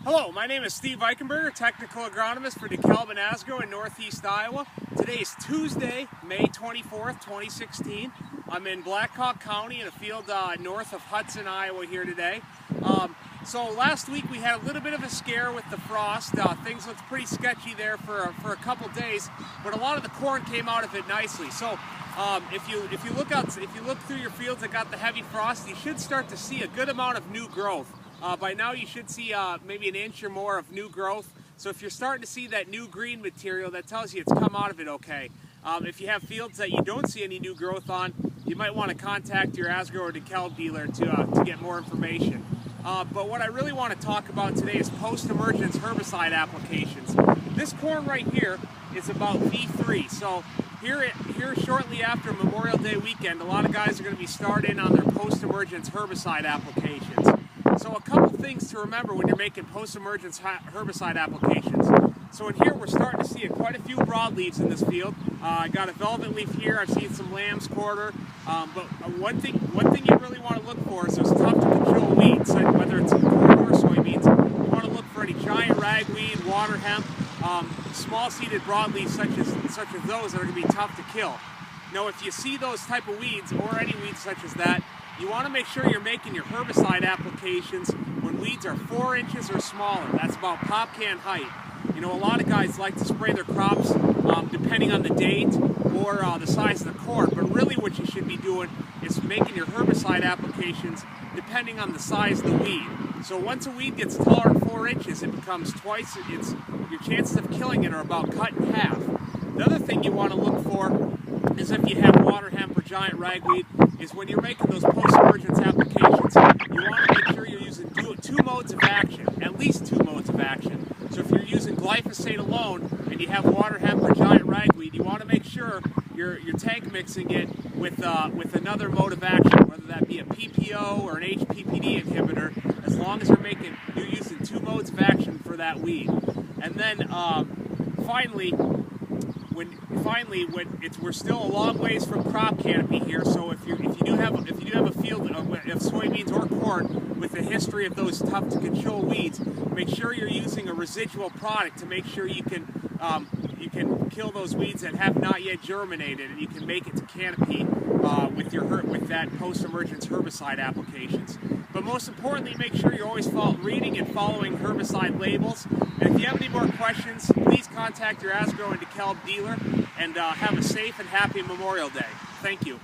Hello, my name is Steve Eichenberger, Technical Agronomist for DeKalb and Asgrow in Northeast Iowa. Today is Tuesday, May 24th, 2016. I'm in Black Hawk County in a field north of Hudson, Iowa here today. So last week we had a little bit of a scare with the frost. Things looked pretty sketchy there for a couple days, but a lot of the corn came out of it nicely. So if you look through your fields that got the heavy frost, you should start to see a good amount of new growth. By now you should see maybe an inch or more of new growth. So if you're starting to see that new green material, that tells you it's come out of it okay. If you have fields that you don't see any new growth on, you might want to contact your Asgrow or DeKalb dealer to get more information. But what I really want to talk about today is post-emergence herbicide applications. This corn right here is about V3. So here shortly after Memorial Day weekend, a lot of guys are going to be starting on their post-emergence herbicide applications. So a couple things to remember when you're making post-emergence herbicide applications. So in here we're starting to see quite a few broadleaves in this field. I got a velvet leaf here, I've seen some lamb's quarter. But one thing you really want to look for is those tough to control weeds, whether it's in corn or soybeans. You want to look for any giant ragweed, water hemp, small-seeded broadleaves such as those that are going to be tough to kill. Now if you see those type of weeds or any weeds such as that, you want to make sure you're making your herbicide applications when weeds are 4 inches or smaller. That's about pop can height. You know, a lot of guys like to spray their crops depending on the date or the size of the corn, but really what you should be doing is making your herbicide applications depending on the size of the weed. So once a weed gets taller than 4 inches, it becomes twice, your chances of killing it are about cut in half. The other thing you want to look for is if you have water hemp or giant ragweed, is when you're making those post-emergence applications, you want to make sure you're using two modes of action, at least 2 modes of action. So if you're using glyphosate alone and you have water hemp or giant ragweed, you want to make sure you're tank mixing it with another mode of action, whether that be a PPO or an HPPD inhibitor, as long as you're using 2 modes of action for that weed. And then finally, we're still a long ways from crop canopy here. So if you do have a field of soybeans or corn with a history of those tough to control weeds, make sure you're using a residual product to make sure you can kill those weeds that have not yet germinated, and you can make it to canopy with that post-emergence herbicide applications. But most importantly, make sure you're always reading and following herbicide labels. And if you have any more questions, please contact your Asgrow and DeKalb dealer, and have a safe and happy Memorial Day. Thank you.